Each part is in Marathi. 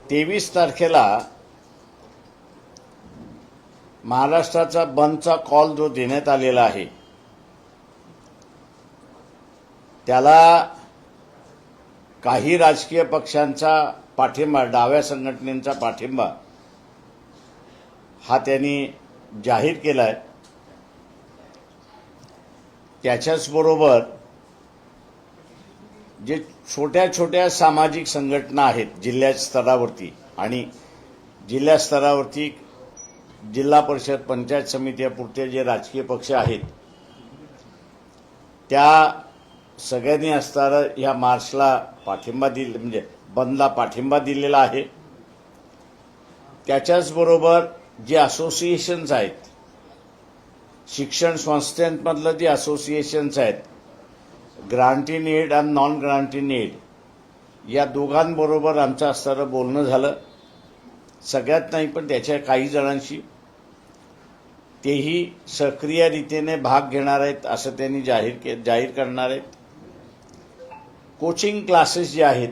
23 तारखेला महाराष्ट्राचा बंदचा कॉल जो देण्यात आलेला आहे त्याला काही राजकीय पक्षांचा पाठिंबा, डाव्या संघटनेचा पाठिंबा हा त्यांनी जाहीर केलाय। त्याच्याच बरोबर जे छोट्या छोट्या सामाजिक संघटना आहेत जिल्हा स्तरावरती आणि जिल्हा स्तरावरती जिल्हा परिषद पंचायत समित्यापुरते जे राजकीय पक्ष आहेत त्या सगळ्यांनी असताना या मार्चला पाठिंबा दिला, म्हणजे बंदला पाठिंबा दिलेला आहे। त्याच्याच बरोबर जे असोसिएशन्स आहेत, शिक्षण संस्थांमधलं जे असोसिएशन्स आहेत, ग्रांट इन एड आणि नॉन ग्रांट इन एड, या दोघांबरोबर आमचं असताना बोलणं झालं। सगळ्यात नाही पण त्याच्या काही जणांशी तेही सक्रिय रीतीने भाग घेणार आहेत असं त्यांनी जाहीर करणार आहेत। कोचिंग क्लासेस जे आहेत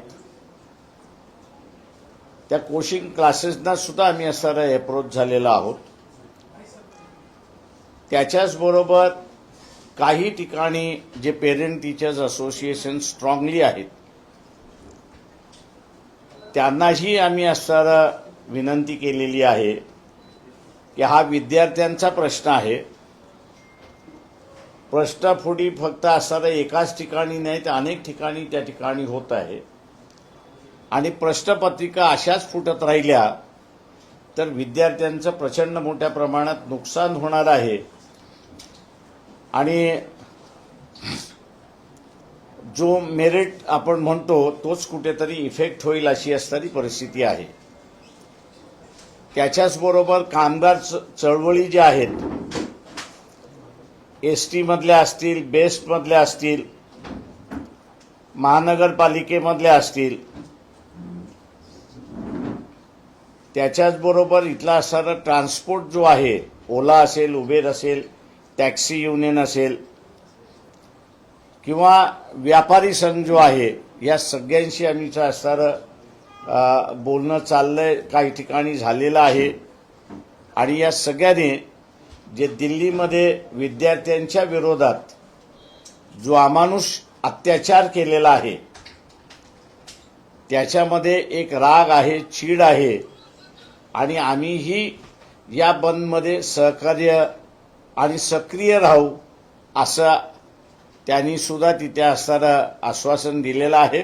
त्या कोचिंग क्लासेसना सुद्धा आम्ही असताना अप्रोच झालेलो आहोत। त्याच्याच बरोबर काही ठिकाणी जे पेरेंट टीचर्स असोसिएशन स्ट्रॉंगली आहेत त्यांनाही आम्ही असताना विनंती केलेली आहे की हा विद्यार्थ्यांचा प्रश्न आहे। प्रश्नफुटी फक्त असताना एकाच ठिकाणी नाही तर अनेक ठिकाणी त्या ठिकाणी होत आहे आणि प्रश्नपत्रिका अशाच फुटत राहिल्या तर विद्यार्थ्यांचं प्रचंड मोठ्या प्रमाणात नुकसान होणार आहे आणि जो मेरिट आपण म्हणतो तोच कुठेतरी इफेक्ट होईल अशी असणारी परिस्थिती आहे। त्याच्याच बरोबर कामगार चळवळी ज्या आहेत, एसटी मधल्या असतील, बेस्ट मधल्या असतील, महानगरपालिकेमधल्या असतील, त्याच्याच बरोबर इथला असणारा ट्रान्सपोर्ट जो आहे, ओला असेल, उबेर असेल, टॅक्सी युनियन असेल किंवा व्यापारी संघ जो आहे, या सगळ्यांशी आम्ही असणारं बोलणं चाललंय, काही ठिकाणी झालेलं आहे आणि या सगळ्यांनी जे दिल्लीमध्ये विद्यार्थ्यांच्या विरोधात जो अमानुष अत्याचार केलेला आहे त्याच्यामध्ये एक राग आहे, चीड आहे आणि आम्हीही या बंदमध्ये सहकार्य आणि सक्रिय राहू असं त्यांनी सुद्धा तिथे असताना आश्वासन दिलेलं आहे।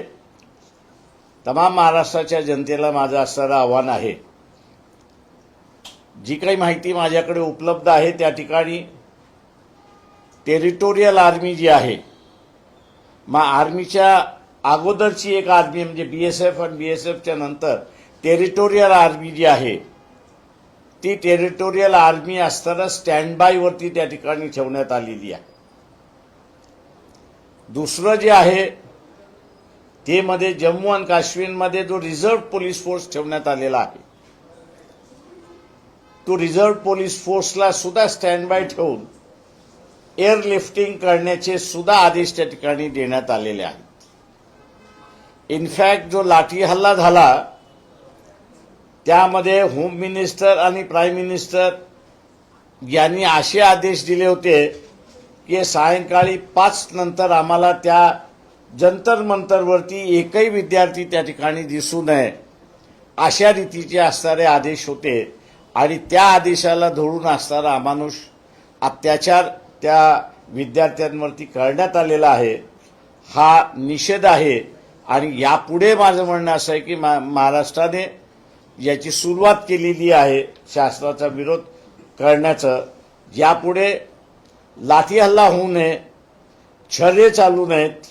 तमाम महाराष्ट्राच्या जनतेला माझं असणारं आव्हान आहे, जी काही माहिती माझ्याकडे उपलब्ध आहे त्या ठिकाणी टेरिटोरियल आर्मी जी आहे, मग आर्मीच्या अगोदरची एक आर्मी म्हणजे बीएसएफ आणि बीएसएफच्या नंतर टेरिटोरियल आर्मी जी आहे ती टेरिटोरियल आर्मी असताना स्टँड बाय वरती त्या ठिकाणी ठेवण्यात आलेली आहे। दुसरं जे आहे ते मध्ये जम्मू आणि काश्मीरमध्ये जो रिझर्व्ह पोलीस फोर्स ठेवण्यात आलेला आहे तो रिझर्व्ह पोलीस फोर्सला सुद्धा स्टँड बाय ठेवून एअरलिफ्टिंग करण्याचे सुद्धा आदेश त्या ठिकाणी देण्यात आलेले आहेत। इनफॅक्ट जो लाठी हल्ला झाला त्यामध्ये होम मिनिस्टर आणि प्राईम मिनिस्टर यांनी असे आदेश दिले होते की सायंकाळी 5 नंतर आम्हाला त्या जंतर मंतरवरती एकही विद्यार्थी त्या ठिकाणी दिसू नये अशा रीतीचे असणारे आदेश होते आणि त्या आदेशाला धरून असणारा अमानुष अत्याचार त्या विद्यार्थ्यांवरती करण्यात आलेला आहे। हा निषेध आहे आणि यापुढे माझं म्हणणं असं आहे की महाराष्ट्राने याची सुरुवात केलेली आहे शासनाचा विरोध करण्याचं। यापुढे लाठी हल्ला होऊ नये, छर्रे चालू नयेत,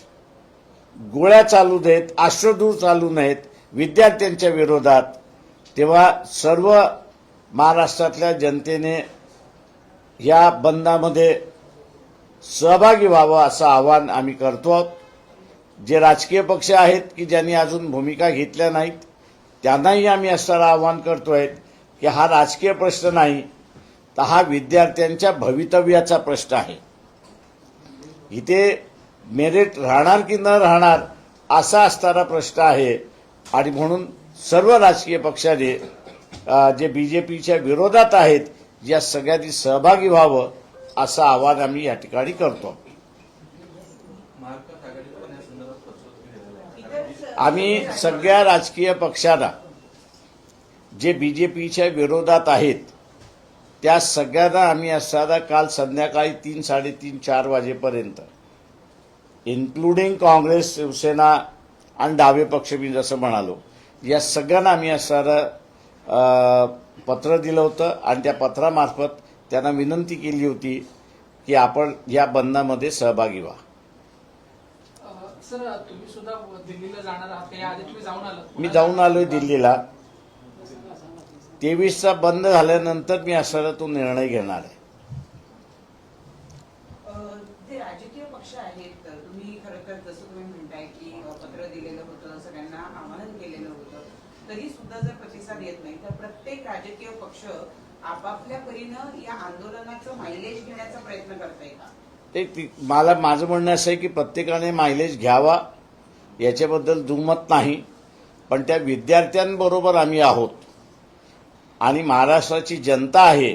गोळ्या चालू देत, अश्रूधूर चालू नयेत विद्यार्थ्यांच्या विरोधात। तेव्हा सर्व महाराष्ट्रातल्या जनतेने या बंदामध्ये सहभागी व्हावं असं आवाहन आम्ही करतो। जे राजकीय पक्ष आहेत की ज्यांनी अजून भूमिका घेतल्या नाहीत त्यांनाही आम्ही असं आवाहन करतोय की हा राजकीय प्रश्न नाही तर हा विद्यार्थ्यांच्या भवितव्याचा प्रश्न आहे। इथे मेरिट राहणार की न राहणार असा असणारा प्रश्न आहे आणि म्हणून सर्व राजकीय पक्षाने जे बीजेपीच्या विरोधात आहेत या सगळ्यांनी सहभागी व्हावं असं आवाहन आम्ही या ठिकाणी करतो. आम्ही सगळ्या राजकीय पक्षांना जे बीजेपीच्या विरोधात आहेत त्या सगळ्यांना आम्ही असताना काल संध्याकाळी 3, 3:30, 4 वाजेपर्यंत इन्क्लुडिंग काँग्रेस, शिवसेना आणि डावे पक्ष मी जसं म्हणालो या सगळ्यांना आम्ही असताना पत्र दिलं होतं आणि त्या पत्रामार्फत त्यांना विनंती केली होती की आपण या बंदमध्ये सहभागी व्हा. सर, तुम्ही सुद्धा दिल्लीला जाणार आहात, याआधी तुम्ही जाऊन आलात? मी जाऊन आलोय दिल्लीला. 23चा बंद झाल्यानंतर मी असं तो निर्णय घेणार आहे. जे राजकीय पक्ष आहेत, तुम्ही खरं तर जसं तुम्ही म्हणताय की पत्र दिलेलं होतं, सगळ्यांना आवाहन केलेलं होतं, तरी सुद्धा जर प्रतिसाद येत नाही तर प्रत्येक राजकीय पक्ष आपापल्या परीनं या आंदोलनाचं मायलेज घेण्याचा प्रयत्न करताय का? माझं म्हणणं असं आहे की प्रत्येकाने मायलेज घ्यावा याच्याबद्दल दुमत नाही, पण त्या विद्यार्थ्यांबरोबर आम्ही आहोत आणि महाराष्ट्राची जनता आहे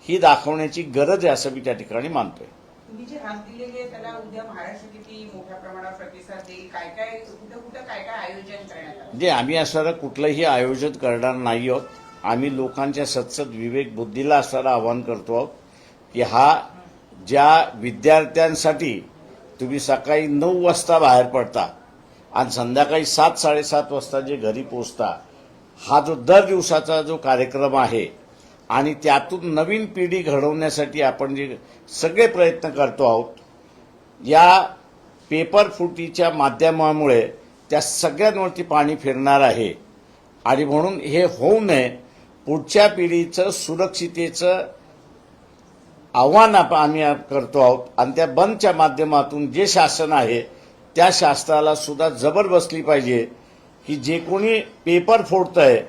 ही दाखवण्याची गरज आहे असं मी त्या ठिकाणी मानतोय. तुम्ही जे हात दिलेले आहे त्याला उद्या महाराष्ट्र किती मोठ्या प्रमाणात प्रतिसाद देईल, काय काय कुठं काय आयोजन करण्यात आलं? म्हणजे आम्ही असणारं कुठलंही आयोजन करणार नाही आहोत. आम्ही लोकांच्या सत्सद विवेक बुद्धीला असणारं आवाहन करतो आहोत की हा ज्या विद्यार्थ्यांसाठी तुम्ही सकाळी 9 वाजता बाहेर पडता आणि संध्याकाळी 7, 7:30 वाजता जे घरी पोहोचता, हा जो दर दिवसाचा जो कार्यक्रम आहे आणि त्यातून नवीन पिढी घडवण्यासाठी आपण जे सगळे प्रयत्न करतो आहोत, या पेपर फुटीच्या माध्यमामुळे त्या सगळ्यांवरती पाणी फिरणार आहे आणि म्हणून हे होऊ नये. पुढच्या पिढीचं सुरक्षितेचं आव्हान आम्ही करतो आहोत आणि त्या बंदच्या माध्यमातून जे शासन आहे त्या शासनाला सुद्धा जबर बसली पाहिजे की जे कोणी पेपर फोडतंय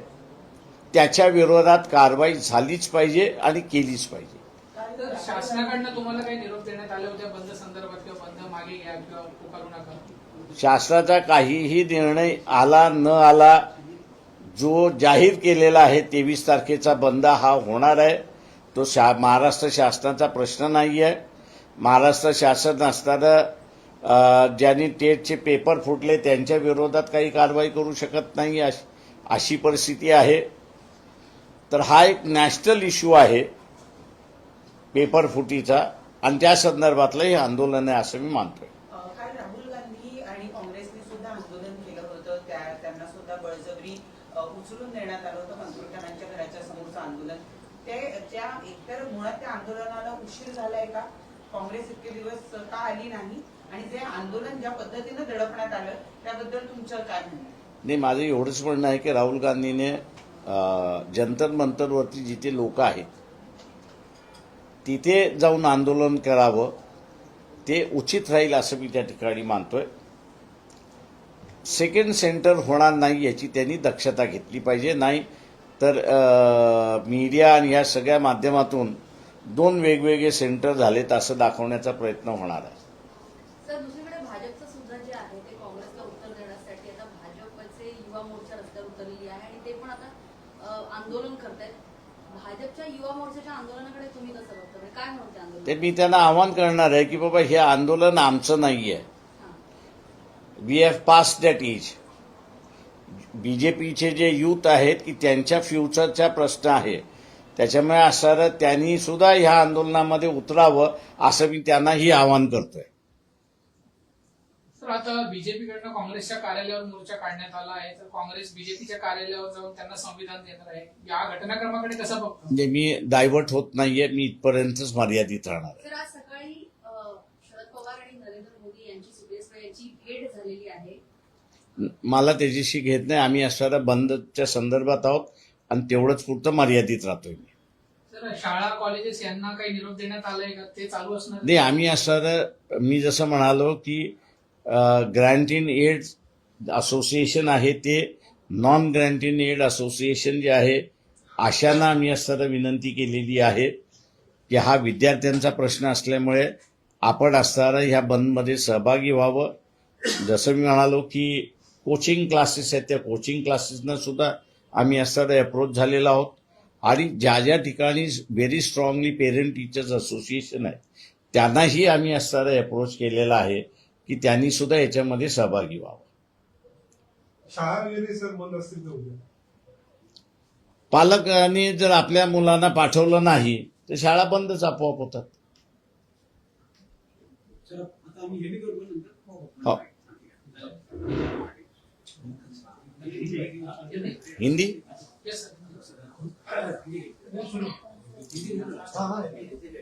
त्याच्या विरोधात कारवाई झालीच पाहिजे आणि केलीच पाहिजे. तर शासनाकडनं तुम्हाला काही निरोप देण्यात आले होते बंद संदर्भात किंवा बंद मागे घ्या किंवा पुकारू नका? शासनाचा काहीही निर्णय आला न आला, जो जाहीर केलेला आहे 23 तारखेचा बंद हा होणार आहे, तो महाराष्ट्र शासनाचा प्रश्न नाही आहे. महाराष्ट्र शासन असताना ज्यांनी टेटचे पेपर फुटले त्यांच्या विरोधात काही कारवाई करू शकत नाही अशी परिस्थिती आहे. तर हा एक नॅशनल इश्यू आहे पेपर फुटीचा आणि त्या संदर्भातलं हे आंदोलन आहे असं मी मानतोय. काल राहुल गांधी आणि काँग्रेसने सुद्धा आंदोलन केलं होतं, त्यांना सुद्धा बळजबरी उचलून देण्यात आलं होतं मंत्रुकांच्या घराच्या समोरचं आंदोलन. त्या एकतर मुळात त्या आंदोलनाला उशीर झालाय का? काँग्रेस इतके दिवस का आली नाही? आणि जे आंदोलन ज्या पद्धतीनं दडपण्यात आलं त्याबद्दल तुमचं काय म्हणणं? नाही, माझं एवढंच म्हणणं आहे की राहुल गांधीने जंतर मंतरवरती जिथे लोक आहेत तिथे जाऊन आंदोलन करावं, ते उचित राहील असं मी त्या ठिकाणी मानतोय. सेकंड सेंटर होणार नाही याची त्यांनी दक्षता घेतली पाहिजे, नाही तर मीडिया आणि ह्या सगळ्या माध्यमातून 2 वेगवेगळे सेंटर झालेत असं दाखवण्याचा प्रयत्न होणार आहे. सर, दुसरीकडे भाजपचं सुद्धा जे आहे ते काँग्रेसला उत्तर देण्यासाठी आता भाजपचे युवा मोर्चा रस्त्यावर उतरलेली आहे आणि ते पण आता आंदोलन करतायत. भाजपच्या युवा मोर्चाच्या आंदोलनाकडे तुम्ही कसं बघता? काय म्हणते आंदोलन? ते मी त्यांना आवाहन करणार आहे की बाबा हे आंदोलन आमचं नाहीये. We have pass that is. बीजेपीचे जे युथ आहेत की त्यांच्या फ्युचरचा प्रश्न आहे, त्याच्यामुळे असं त्यांनी सुद्धा ह्या आंदोलनामध्ये उतरावं असं मी त्यांनाही आवाहन करतोय. सर, आता बीजेपीकडनं काँग्रेसच्या कार्यालयावर मोर्चा काढण्यात आला आहे, तर काँग्रेस बीजेपीच्या कार्यालयावर जाऊन त्यांना संविधान देणार आहे. या घटनाक्रमाकडे कसं बघतो? म्हणजे मी डायव्हर्ट होत नाहीये, मी इथपर्यंतच मर्यादित राहणार आहे. सर, आज सकाळी शरद पवार आणि नरेंद्र मोदी यांची सुप्रिया यांची भेट झालेली आहे. मला त्याच्याशी घेत नाही. आम्ही असणाऱ्या बंदच्या संदर्भात आहोत आणि तेवढंच पुरतं मर्यादित राहतोय मी. सर, शाळा कॉलेजेस यांना काही निरोप देण्यात आलाय का? ते चालू असणार? नाही, आम्ही असणारं मी जसं म्हणालो की ग्रँट इन एड असोसिएशन आहे ते non grant in aid association जे आहे अशांना आम्ही असणारं विनंती केलेली आहे की हा विद्यार्थ्यांचा प्रश्न असल्यामुळे आपण असणारं ह्या बंदमध्ये सहभागी व्हावं. जसं मी म्हणालो की कोचिंग क्लासेस आहेत त्या कोचिंग क्लासेसना सुद्धा आम्ही असं अप्रोच झालेला आहोत आणि ज्या ज्या ठिकाणी very strongly parent teachers association आहे त्यांनाही आम्ही असं अप्रोच केलेला आहे की त्यांनी सुद्धा याच्यामध्ये सहभागी व्हावं. शाळा वगैरे सर बंद असतील तर उद्या पालकांनी जर आपल्या मुलांना पाठवलं नाही तर शाळा बंदच आपोआप होतात. सर आता आम्ही हे बी करू का नंतर? हो. Hindi Yes, sir.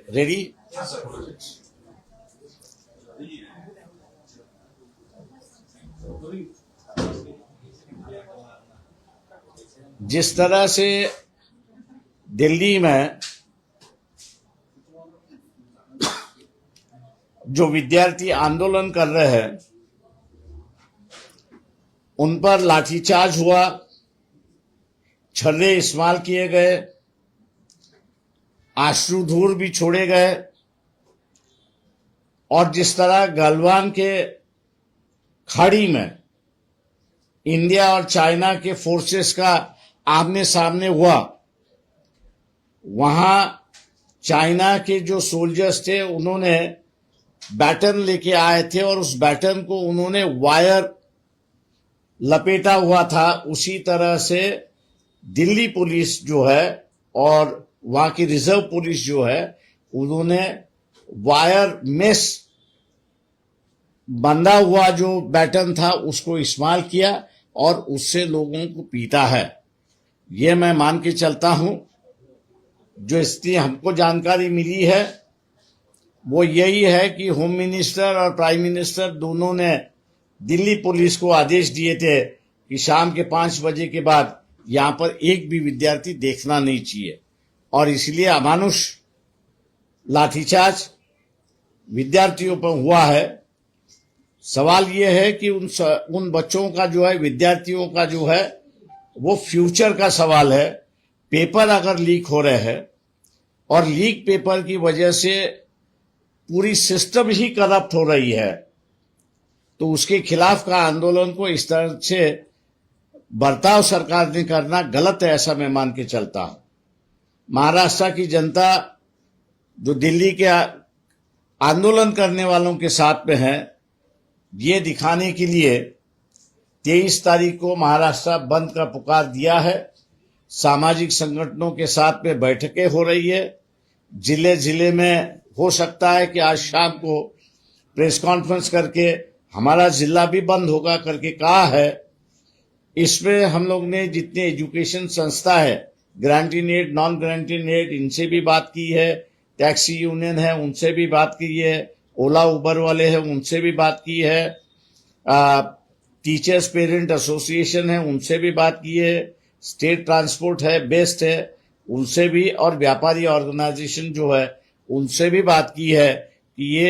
रेडी. जिस तरह से दिल्ली में जो विद्यार्थी आंदोलन कर रहे हैं उन पर लाठीचार्ज हुआ, छर्रे इस्तेमाल किए गए, आश्रुधूर भी छोड़े गए और जिस तरह गलवान के खाड़ी में इंडिया और चाइना के फोर्सेस का आमने सामने हुआ, वहां चाइना के जो सोल्जर्स थे उन्होंने बैटन लेके आए थे और उस बैटन को उन्होंने वायर लपेटा हुआ था. उसी तरह से दिल्ली पुलिस जो है और वहां की रिजर्व पुलिस जो है उन्होंने वायर मेस बंधा हुआ जो बैटन था उसको इस्तेमाल किया और उससे लोगों को पीटा है. ये मैं मान के चलता हूं. जो इसकी हमको जानकारी मिली है वो यही है कि होम मिनिस्टर और प्राइम मिनिस्टर दोनों ने दिल्ली पुलिस को आदेश दिए थे कि शाम के 5 बजे के बाद यहां पर एक भी विद्यार्थी देखना नहीं चाहिए और इसलिए अमानुष लाठीचार्ज विद्यार्थियों पर हुआ है. सवाल यह है कि उन बच्चों का जो है, विद्यार्थियों का जो है वो फ्यूचर का सवाल है. पेपर अगर लीक हो रहे हैं और लीक पेपर की वजह से पूरी सिस्टम ही करप्ट हो रही है तो उसके खिलाफ का आंदोलन को इस तरह से बर्ताव सरकार ने करना गलत है, ऐसा मैं मान के चलता हूं. महाराष्ट्र की जनता जो दिल्ली के आंदोलन करने वालों के साथ में है, ये दिखाने के लिए 23 तारीख को महाराष्ट्र बंद का पुकार दिया है. सामाजिक संगठनों के साथ में बैठकें हो रही है. जिले जिले में हो सकता है कि आज शाम को प्रेस कॉन्फ्रेंस करके हमारा जिला भी बंद होगा करके कहा है. इसमें हम लोग ने जितने एजुकेशन संस्था है, grant in aid, non grant in aid, इनसे भी बात की है. टैक्सी यूनियन है उनसे भी बात की है. ओला उबर वाले हैं उनसे भी बात की है. टीचर्स पेरेंट एसोसिएशन है उनसे भी बात की है. स्टेट ट्रांसपोर्ट है, बेस्ट है, उनसे भी, और व्यापारी ऑर्गेनाइजेशन जो है उनसे भी बात की है कि ये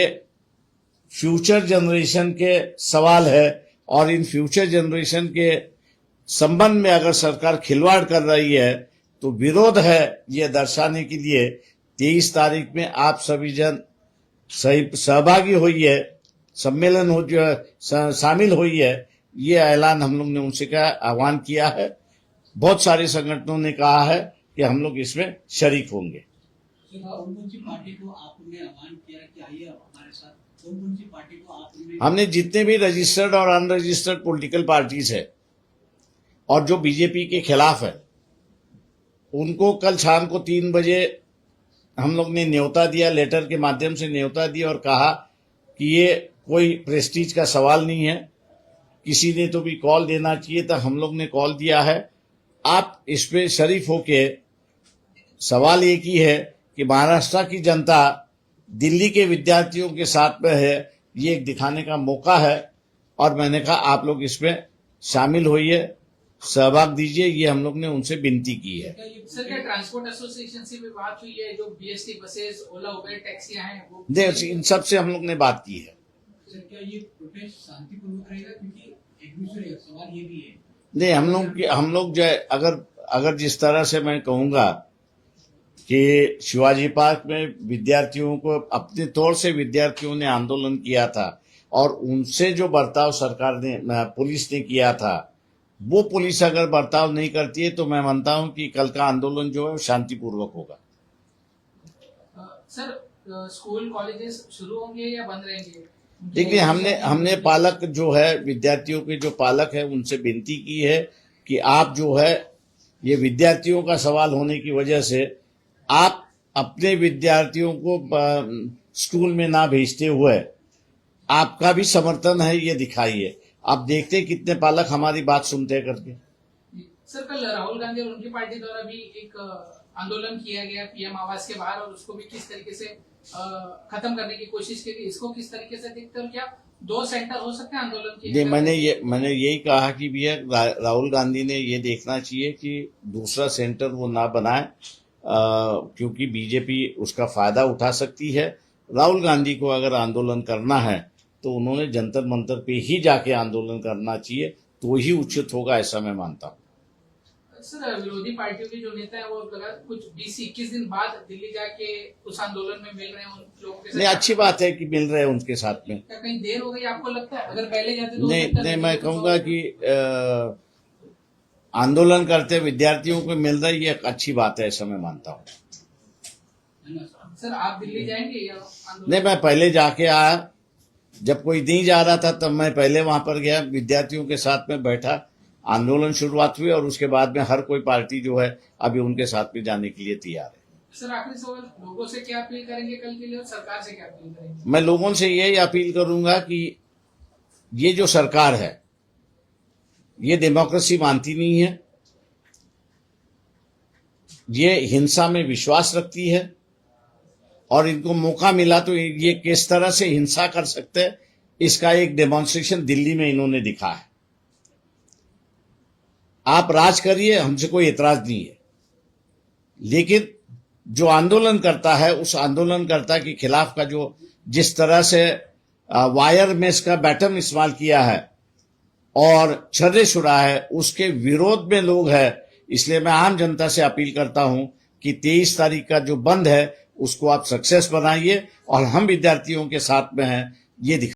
फ्यूचर जनरेशन के सवाल है और इन फ्यूचर जनरेशन के संबंध में अगर सरकार खिलवाड़ कर रही है तो विरोध है. ये दर्शाने के लिए 23 तारीख में आप सभी जन सहभागी होइए, सम्मेलन हो जो शामिल होइए, ये ऐलान हम लोग ने उनसे का आह्वान किया है. बहुत सारे संगठनों ने कहा है कि हम लोग इसमें शरीक होंगे. कौन सी पार्टी को आपने आह्वान किया कि आइए हमारे साथ? कौन सी पार्टी को आपने? हमने जितने भी रजिस्टर्ड और अनरजिस्टर्ड पॉलिटिकल पार्टीज है और जो बीजेपी के खिलाफ है उनको कल शाम को 3 बजे हम लोग ने न्योता दिया, लेटर के माध्यम से न्योता दिया और कहा कि ये कोई प्रेस्टीज का सवाल नहीं है, किसी ने तो भी कॉल देना चाहिए था, हम लोग ने कॉल दिया है. आप इस पे शरीफ होके, सवाल एक ही है कि महाराष्ट्र की जनता दिल्ली के विद्यार्थियों के साथ में है, ये एक दिखाने का मौका है और मैंने कहा आप लोग इसमें शामिल होइए, सहभाग दीजिए, ये हम लोग ने उनसे विनती की है. सर क्या ट्रांसपोर्ट एसोसिएशन से भी बात हुई है? जो बीएसटी बसेस, ओला उबर टैक्सियां हैं वो इन सब से हम लोग ने बात की है. सर क्या ये प्रोटेस्ट शांतिपूर्वक रहेगा? क्योंकि एक दूसरे सवाल ये भी है नहीं, हम लोग जो है, अगर जिस तरह से मैं कहूंगा कि शिवाजी पार्क में विद्यार्थियों को अपने तौर से विद्यार्थियों ने आंदोलन किया था और उनसे जो बर्ताव सरकार ने पुलिस ने किया था, वो पुलिस अगर बर्ताव नहीं करती है तो मैं मानता हूं कि कल का आंदोलन जो है वो शांतिपूर्वक होगा। सर, स्कूल कॉलेजेस शुरू होंगे या बंद रहेंगे? देखिए, हमने पालक जो है, विद्यार्थियों के जो पालक है, उनसे विनती की है कि आप जो है, ये विद्यार्थियों का सवाल होने की वजह से आप अपने विद्यार्थियों को स्कूल में ना भेजते हुए आपका भी समर्थन है ये दिखाइए। आप देखते कितने पालक हमारी बात सुनते हैं करके। सर, कल राहुल गांधी और उनकी पार्टी द्वारा भी एक आंदोलन किया गया पीएम आवास के बाहर, और उसको भी किस तरीके से खत्म करने की कोशिश की गई, इसको किस तरीके से देखते हैं? क्या 2 सेंटर हो सकते हैं आंदोलन के? नहीं, मैंने यही कहा कि भैया राहुल गांधी ने ये देखना चाहिए कि दूसरा सेंटर वो ना बनाए, क्योंकि बीजेपी उसका फायदा उठा सकती है। राहुल गांधी को अगर आंदोलन करना है तो उन्होंने जंतर मंतर पे ही जाके आंदोलन करना चाहिए, तो ही उचित होगा, ऐसा मैं मानता हूँ। सर, विरोधी पार्टियों के जो नेता है वो लगा कुछ 20-21 दिन बाद दिल्ली जाके उस आंदोलन में मिल रहे हैं उन लोगों के साथ। नहीं, अच्छी बात है कि मिल रहे हैं उनके साथ में। क्या कहीं देर हो गई आपको लगता है? अगर पहले जाते तो नहीं, मैं कहूंगा कि आंदोलन करते विद्यार्थियों को मिल रहा है, ये एक अच्छी बात है, ऐसा मैं मानता हूँ। सर, आप दिल्ली जाएंगे या आंदोलन? नहीं, मैं पहले जाके आया, जब कोई नहीं जा रहा था तब मैं पहले वहां पर गया, विद्यार्थियों के साथ में बैठा, आंदोलन शुरुआत हुई, और उसके बाद में हर कोई पार्टी जो है अभी उनके साथ में जाने के लिए तैयार है। सर, आखिरी सवाल, लोगों से क्या अपील करेंगे कल के लिए और सरकार से क्या अपील करेंगे? मैं लोगों से यही अपील करूंगा कि ये जो सरकार है ये डेमोक्रेसी मानती नहीं है, ये हिंसा में विश्वास रखती है, और इनको मौका मिला तो ये किस तरह से हिंसा कर सकते हैं, इसका एक डेमोन्स्ट्रेशन दिल्ली में इन्होंने दिखा है। आप राज करिए, हमसे कोई एतराज नहीं है, लेकिन जो आंदोलन करता है उस आंदोलनकर्ता के खिलाफ का जो जिस तरह से वायर मेस का बैटम इस्तेमाल किया है और छर्रे छुड़ा है, उसके विरोध में लोग हैं। इसलिए मैं आम जनता से अपील करता हूं कि 23 तारीख का जो बंद है उसको आप सक्सेस बनाइए, और हम विद्यार्थियों के साथ में हैं ये दिखा